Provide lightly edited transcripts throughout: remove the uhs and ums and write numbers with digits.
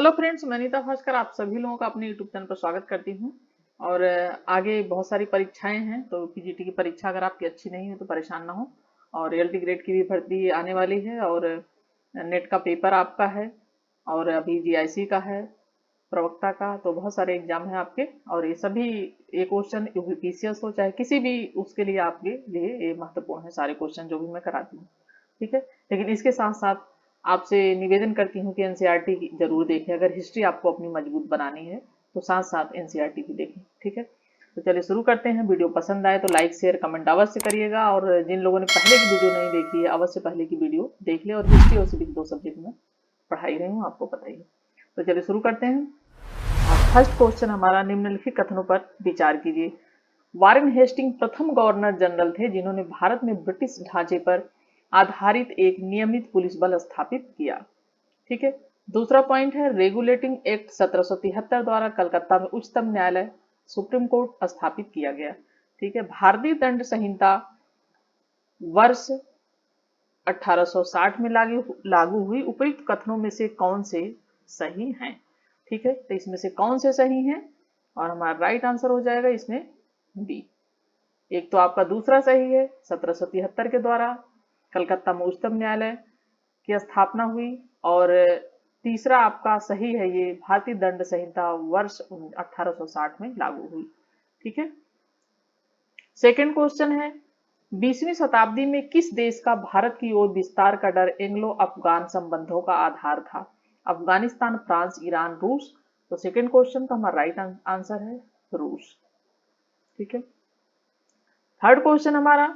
Hello friends, मैं नीता भास्कर आप सभी लोगों का अपने यूट्यूब चैनल पर स्वागत करती हूँ। और आगे बहुत सारी परीक्षाएं हैं, तो पीजीटी की परीक्षा अगर आपकी अच्छी नहीं है तो परेशान ना हो। और रियलिटी ग्रेड की भी भर्ती आने वाली है, और नेट का पेपर आपका है, और अभी जीआईसी का है, प्रवक्ता का, तो बहुत सारे एग्जाम हैं आपके। और ये सभी ये क्वेश्चन यूपीसीएस हो चाहे किसी भी उसके लिए आपके लिए ये महत्वपूर्ण है, सारे क्वेश्चन जो भी मैं कराती हूँ। ठीक है, लेकिन इसके साथ साथ आपसे निवेदन करती हूँ कि एनसीईआरटी जरूर देखें। अगर हिस्ट्री आपको अपनी मजबूत बनानी है तो साथ साथ एनसीईआरटी भी देखें। ठीक है, तो चलिए शुरू करते हैं। वीडियो पसंद आए तो लाइक शेयर कमेंट अवश्य करिएगा, और जिन लोगों ने पहले की वीडियो नहीं देखी है अवश्य पहले की वीडियो देख ले। और हिस्ट्री और सिविक्स दो सब्जेक्ट में पढ़ाई रही हूँ, आपको पता ही है। तो चलिए शुरू करते हैं। फर्स्ट क्वेश्चन हमारा, निम्नलिखित कथनों पर विचार कीजिए। वारेन हेस्टिंग प्रथम गवर्नर जनरल थे जिन्होंने भारत में ब्रिटिश ढांचे पर आधारित एक नियमित पुलिस बल स्थापित किया। ठीक है, दूसरा पॉइंट है, रेगुलेटिंग एक्ट 1773 द्वारा कलकत्ता में उच्चतम न्यायालय सुप्रीम कोर्ट स्थापित किया गया। ठीक है, भारतीय दंड संहिता वर्ष 1860 में लागू हुई। उपयुक्त कथनों में से कौन से सही हैं? ठीक है, तो इसमें से कौन से सही हैं? और हमारा राइट आंसर हो जाएगा इसमें बी। एक तो आपका दूसरा सही है, 1773 के द्वारा कलकत्ता में उच्चतम न्यायालय की स्थापना हुई। और तीसरा आपका सही है, ये भारतीय दंड संहिता वर्ष 1860 में लागू हुई। ठीक है, सेकंड क्वेश्चन है, 20वीं शताब्दी में किस देश का भारत की ओर विस्तार का डर एंग्लो अफगान संबंधों का आधार था? अफगानिस्तान, फ्रांस, ईरान, रूस। तो सेकंड क्वेश्चन का हमारा राइट आंसर है रूस। ठीक है, थर्ड क्वेश्चन हमारा,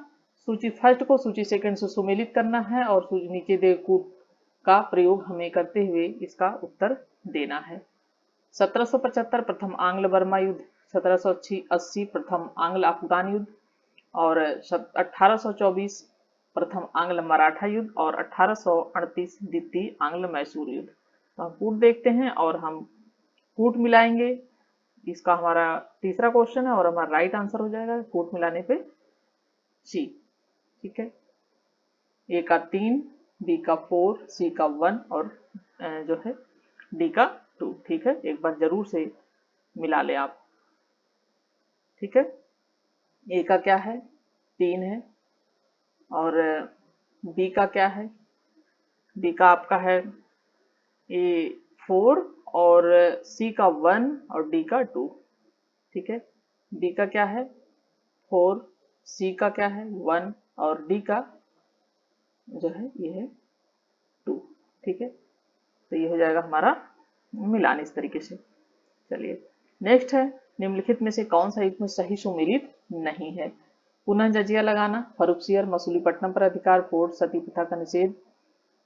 सूची फर्स्ट को सूची सेकंड से सुमेलित करना है, और सूची नीचे दे कूट का प्रयोग हमें करते हुए इसका उत्तर देना है। 1775 प्रथम आंग्ल बर्मा युद्ध, 1780 प्रथम आंग्ल अफगान युद्ध, और 1824 प्रथम आंग्ल मराठा युद्ध, और 1838 द्वितीय आंग्ल मैसूर युद्ध। तो हम कूट देखते हैं और हम कूट मिलाएंगे। इसका हमारा तीसरा क्वेश्चन है और हमारा राइट आंसर हो जाएगा कूट मिलाने पे सी। ठीक है, ए का 3, बी का 4, सी का 1, और जो है डी का 2। ठीक है, एक बार जरूर से मिला ले आप। ठीक है, ए का क्या है? 3 है, और बी का क्या है? बी का आपका है ए 4, और सी का 1, और डी का 2। ठीक है, बी का क्या है? 4, सी का क्या है? 1, और डी का जो है ये है 2। ठीक है, तो ये हो जाएगा हमारा मिलान इस तरीके से। चलिए नेक्स्ट है, निम्नलिखित में से कौन सा युग्म सही सुमेलित नहीं है? पुनः जजिया लगाना, फर्रुखसियर, मसूलीपट्टनम पर अधिकार, फोर्ट, सती प्रथा का निषेध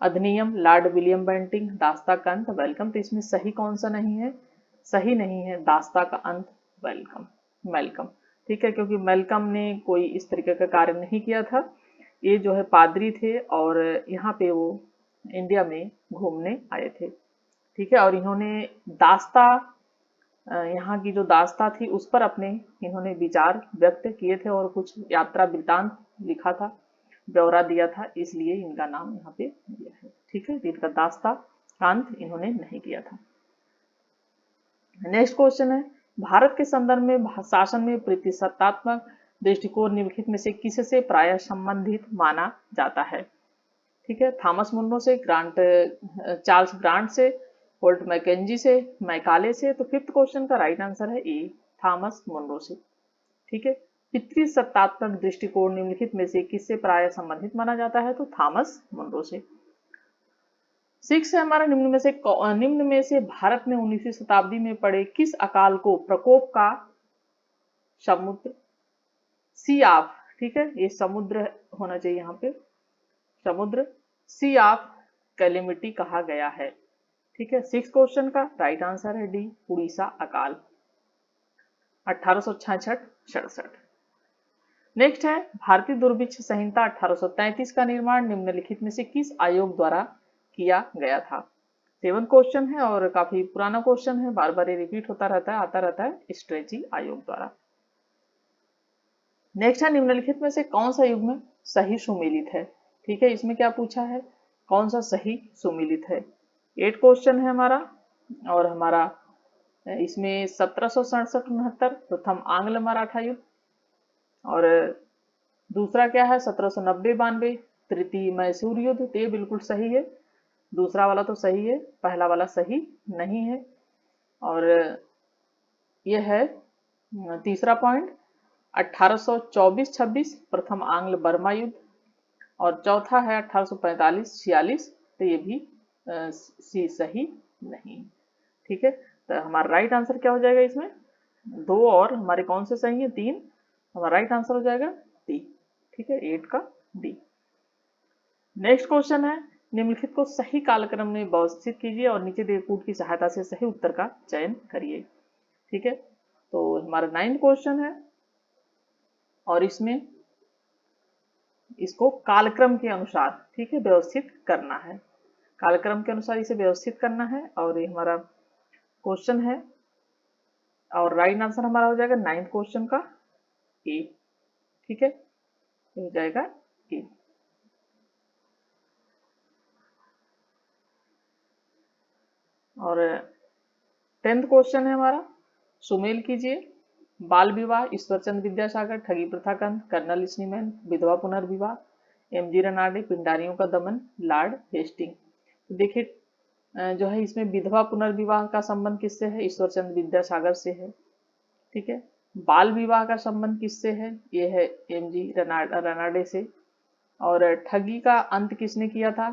अधिनियम, लॉर्ड विलियम बेंटिंक, दास्ता का अंत, वेलकम। तो इसमें सही कौन सा नहीं है? सही नहीं है दास्ता का अंत, वेलकम, मेलकम। ठीक है, क्योंकि मेलकम ने कोई इस तरीके का कार्य नहीं किया था। ये जो है पादरी थे, और यहाँ पे वो इंडिया में घूमने आए थे। ठीक है, और इन्होंने दास्ता, यहाँ की जो दास्ता थी उस पर अपने इन्होंने विचार व्यक्त किए थे, और कुछ यात्रा वृत्तांत लिखा था, ब्यौरा दिया था, इसलिए इनका नाम यहाँ पे दिया है। ठीक है, इनका दास्ता कांत इन्होंने नहीं किया था। नेक्स्ट क्वेश्चन है, भारत के संदर्भ में शासन में प्रतिशतात्मक दृष्टिकोण निम्नलिखित में से किससे प्राय संबंधित माना जाता है? ठीक है, थॉमस मुनरो से, ग्रांट चार्ल्स ग्रांट से, होल्ट मैकेंजी से, मैकाले से। तो फिफ्थ क्वेश्चन का राइट आंसर है ए, थॉमस मुनरो से। ठीक है, पितृसत्तात्मक दृष्टिकोण निम्नलिखित में से किससे प्राय संबंधित माना जाता है? तो थॉमस मुनरो से। 6 है हमारा, निम्न में से भारत में 19वीं शताब्दी में पड़े किस अकाल को प्रकोप का समुद्र सी ऑफ, ठीक है, ये समुद्र होना चाहिए यहाँ पे, समुद्र सी ऑफ कैलेमिटी कहा गया है? ठीक है, 6 क्वेश्चन का राइट आंसर है डी, उड़ीसा अकाल, 1866-67। नेक्स्ट है, भारतीय दुर्भिक्ष संहिता 1833 का निर्माण निम्नलिखित में से किस आयोग द्वारा किया गया था? 7 क्वेश्चन है और काफी पुराना क्वेश्चन है, बार बार ये रिपीट होता रहता है, आता रहता है, स्ट्रेची आयोग द्वारा। नेक्स्ट है, निम्नलिखित में से कौन सा युग्म सही सुमेलित है? ठीक है, इसमें क्या पूछा है, कौन सा सही सुमेलित है? 8 क्वेश्चन है हमारा, और हमारा इसमें 1767-69 प्रथम आंग्ल मराठा युद्ध, और दूसरा क्या है 1790-92 तृतीय मैसूर युद्ध। तो ये बिल्कुल सही है, दूसरा वाला तो सही है, पहला वाला सही नहीं है। और ये है तीसरा पॉइंट 1824-26 प्रथम आंग्ल बर्मा युद्ध, और चौथा है 1845-46। तो ये भी सी सही नहीं। ठीक है, तो हमारा राइट आंसर क्या हो जाएगा इसमें, 2 और हमारे कौन से सही है, 3। हमारा राइट आंसर हो जाएगा डी। ठीक है, 8 का डी। नेक्स्ट क्वेश्चन है, निम्नलिखित को सही कालक्रम में व्यवस्थित कीजिए और नीचे दिए कूट की सहायता से सही उत्तर का चयन करिए। ठीक है, तो हमारा 9th क्वेश्चन है, और इसमें इसको कालक्रम के अनुसार, ठीक है, व्यवस्थित करना है। कालक्रम के अनुसार इसे व्यवस्थित करना है, और ये हमारा क्वेश्चन है, और राइट आंसर हमारा हो जाएगा 9th क्वेश्चन का ए। ठीक है, हो जाएगा ए। और 10th क्वेश्चन है हमारा, सुमेल कीजिए। बाल विवाह, ईश्वरचंद विद्यासागर, ठगी प्रथा कंद, कर्नल स्नीमैन, विधवा पुनर्विवाह, एमजी रनाडे, पिंडारियों का दमन, लॉर्ड हेस्टिंग। तो देखिए जो है इसमें विधवा पुनर्विवाह का संबंध किससे है, ईश्वरचंद विद्यासागर से है। ठीक है, बाल विवाह का संबंध किससे है, ये है एमजी रनाडे से। और ठगी का अंत किसने किया था,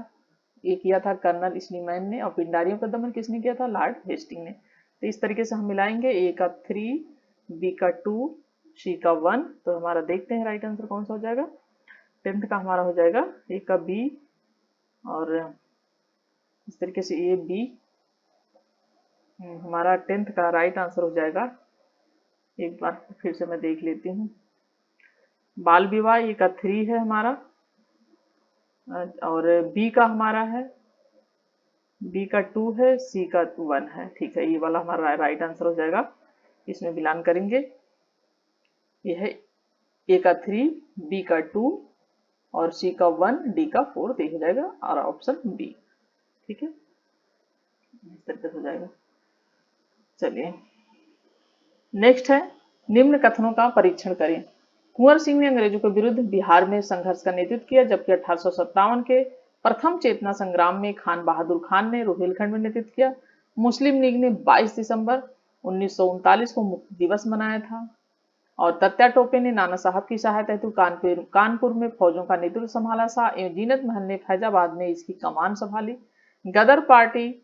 ये किया था कर्नल स्नीमैन ने। और पिंडारियों का दमन किसने किया था, लॉर्ड हेस्टिंग ने। तो इस तरीके से हम मिलाएंगे, ए का 3, बी का 2, सी का 1। तो हमारा देखते हैं राइट आंसर कौन सा हो जाएगा। 10th का हमारा हो जाएगा ए का बी, और इस तरीके से ए बी। हमारा 10th का राइट आंसर हो जाएगा, एक बार फिर से मैं देख लेती हूँ। बाल विवाह ए का 3 है हमारा, और बी का हमारा है, बी का 2 है, सी का 1 है। ठीक है, ये वाला हमारा राइट आंसर हो जाएगा, इसमें मिलान करेंगे। ये है ए का 3, बी का 2, और सी का 1, डी का 4, तो हो जाएगा और ऑप्शन बी। ठीक है, इस तरीके से हो जाएगा। चलिए नेक्स्ट है, निम्न कथनों का परीक्षण करें। कुंवर सिंह ने अंग्रेजों के विरुद्ध बिहार में संघर्ष का नेतृत्व किया, जबकि 1857 के प्रथम चेतना संग्राम में खान बहादुर खान ने रोहिलखंड में नेतृत्व किया। मुस्लिम लीग ने 22 दिसंबर 1939 को मुक्ति दिवस मनाया था, और तत्या टोपे ने नाना साहब की सहायता हेतु कानपुर में फौजों का नेतृत्व संभाला। शाह एवं जीनत महल ने फैजाबाद में इसकी कमान संभाली। गदर पार्टी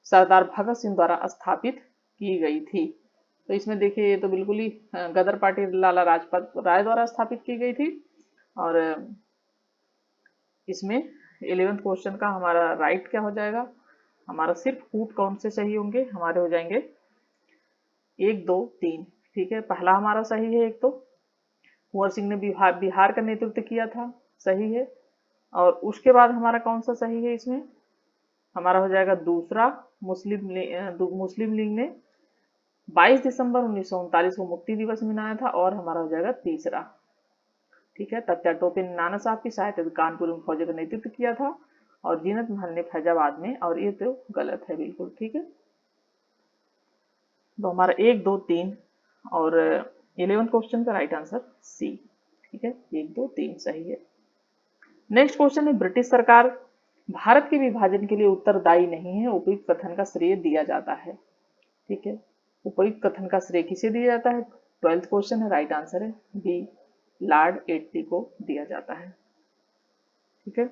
सरदार भगत सिंह द्वारा स्थापित की गई थी। तो इसमें देखिए ये तो बिल्कुल ही गदर पार्टी लाला लाजपत राय द्वारा स्थापित की गई थी। और इसमें 11th क्वेश्चन का हमारा राइट क्या हो जाएगा, हमारा सिर्फ कूट कौन से सही होंगे, हमारे हो जाएंगे 1, 2, 3। ठीक है, पहला हमारा सही है, एक तो कुंवर सिंह ने बिहार का नेतृत्व किया था, सही है। और उसके बाद हमारा कौन सा सही है, इसमें हमारा हो जाएगा दूसरा, मुस्लिम लीग ने 22 दिसंबर 1939 को मुक्ति दिवस मनाया था, और हमारा हो जाएगा तीसरा। ठीक है, तत्या टोपे ने नाना साहब की सहायता कानपुर में फौजों का नेतृत्व किया था, और जीनत महल ने फैजाबाद में, और ये तो गलत है बिल्कुल। ठीक है, तो हमारा 1, 2, 3 और 11th क्वेश्चन का राइट आंसर सी। ठीक है, 1, 2, 3 सही है। नेक्स्ट क्वेश्चन है, ब्रिटिश सरकार भारत के विभाजन के लिए उत्तरदायी नहीं है, उपयुक्त कथन का श्रेय दिया जाता है। ठीक है, उपयुक्त कथन का श्रेय किसे दिया जाता है, 12th क्वेश्चन है, राइट आंसर है बी, लॉर्ड एटली को दिया जाता है। ठीक है,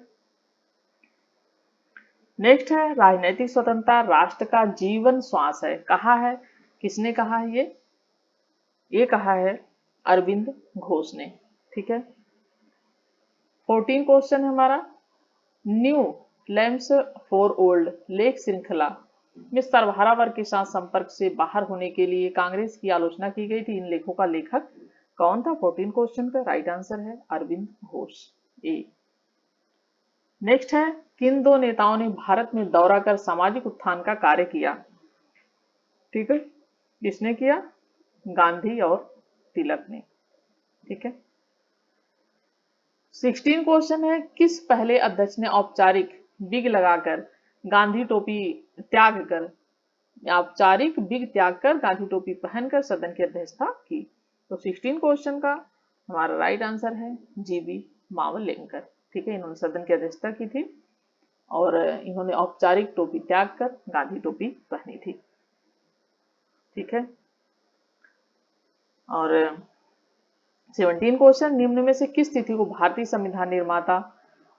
नेक्स्ट है, राजनीतिक स्वतंत्रता राष्ट्र का जीवन श्वास है, कहा है, किसने कहा है, ये कहा है अरविंद घोष ने। ठीक है, 14 क्वेश्चन है हमारा, न्यू लैम्स फॉर ओल्ड लेक श्रृंखला में सर्वहारा वर्ग के साथ संपर्क से बाहर होने के लिए कांग्रेस की आलोचना की गई थी, इन लेखों का लेखक कौन था। 14 क्वेश्चन का राइट आंसर है अरविंद घोष, ए। नेक्स्ट है, किन दो नेताओं ने भारत में दौरा कर सामाजिक उत्थान का कार्य किया। ठीक है, किसने किया, गांधी और तिलक ने। ठीक है, 16 क्वेश्चन है, किस पहले अध्यक्ष ने औपचारिक विग लगाकर गांधी टोपी त्याग कर औपचारिक विग त्याग कर गांधी टोपी पहनकर सदन की अध्यक्षता की। तो 16 क्वेश्चन का हमारा राइट आंसर है जीबी मावलेंकर। ठीक है, इन्होंने सदन की अध्यक्षता की थी और इन्होंने औपचारिक टोपी त्याग कर गांधी टोपी पहनी थी। ठीक है, और 17 क्वेश्चन, निम्न में से किस तिथि को भारतीय संविधान निर्माता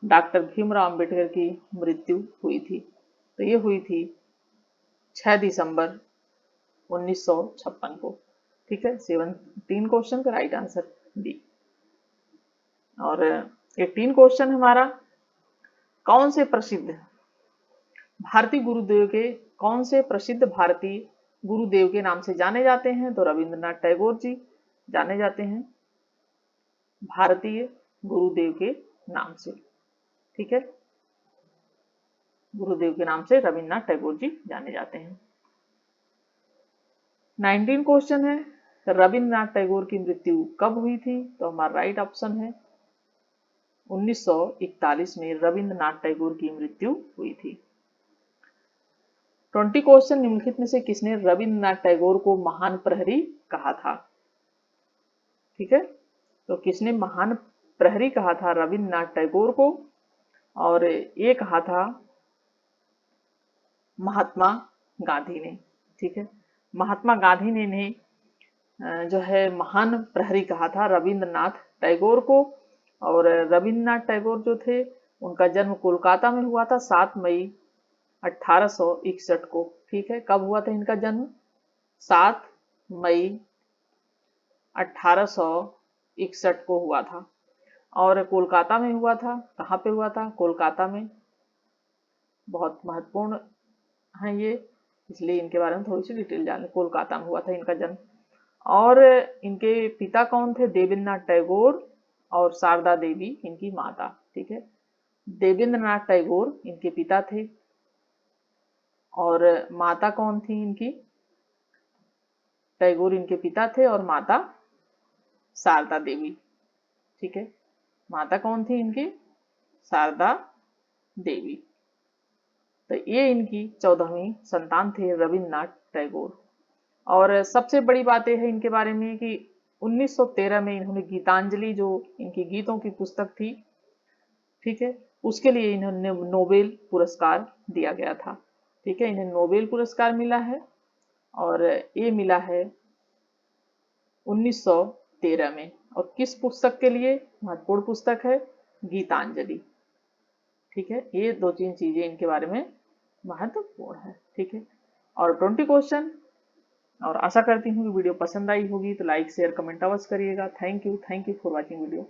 डॉक्टर भीमराव अंबेडकर की मृत्यु हुई थी? तो ये हुई थी 6 दिसंबर 1956 को। ठीक है, 17 क्वेश्चन का राइट आंसर डी। और 18 क्वेश्चन हमारा, कौन से प्रसिद्ध भारतीय गुरुदेव के कौन से प्रसिद्ध भारतीय गुरुदेव के नाम से जाने जाते हैं? तो रविंद्रनाथ टैगोर जी जाने जाते हैं भारतीय गुरुदेव के नाम से। ठीक है, गुरुदेव के नाम से रविंद्रनाथ टैगोर जी जाने जाते हैं। 19 क्वेश्चन है, रविंद्रनाथ टैगोर की मृत्यु कब हुई थी? तो हमारा राइट ऑप्शन है 1941 में रविंद्रनाथ टैगोर की मृत्यु हुई थी। 20 क्वेश्चन, निम्नलिखित में से किसने रविंद्रनाथ टैगोर को महान प्रहरी कहा था? ठीक है, तो किसने महान प्रहरी कहा था रविंद्रनाथ टैगोर को? और ये कहा था महात्मा गांधी ने। ठीक है, महात्मा गांधी ने इन्हें जो है महान प्रहरी कहा था रविंद्रनाथ टैगोर को। और रविंद्रनाथ टैगोर जो थे उनका जन्म कोलकाता में हुआ था 7 मई 1861 को। ठीक है, कब हुआ था इनका जन्म? 7 मई 1861 को हुआ था और कोलकाता में हुआ था। कहाँ पे हुआ था? कोलकाता में। बहुत महत्वपूर्ण है ये, इसलिए इनके बारे में थोड़ी सी डिटेल जान लें। कोलकाता में हुआ था इनका जन्म। और इनके पिता कौन थे? देवेंद्रनाथ टैगोर और शारदा देवी इनकी माता। ठीक है, देवेंद्रनाथ टैगोर इनके पिता थे और माता कौन थी इनकी? टैगोर इनके पिता थे और माता शारदा देवी। ठीक है, माता कौन थी इनकी? शारदा देवी। तो ये इनकी 14वीं संतान थे रविंद्रनाथ टैगोर। और सबसे बड़ी बात यह है इनके बारे में कि 1913 में इन्होंने गीतांजलि, जो इनकी गीतों की पुस्तक थी, ठीक है, उसके लिए इन्होंने नोबेल पुरस्कार दिया गया था। ठीक है, इन्हें नोबेल पुरस्कार मिला है और ये मिला है 1913 में। और किस पुस्तक के लिए? महत्वपूर्ण पुस्तक है गीतांजलि। ठीक है, ये 2-3 चीजें इनके बारे में महत्वपूर्ण है। ठीक है, और 20 क्वेश्चन, और आशा करती हूँ कि वीडियो पसंद आई होगी, तो लाइक शेयर कमेंट अवश्य करिएगा। Thank you for watching video.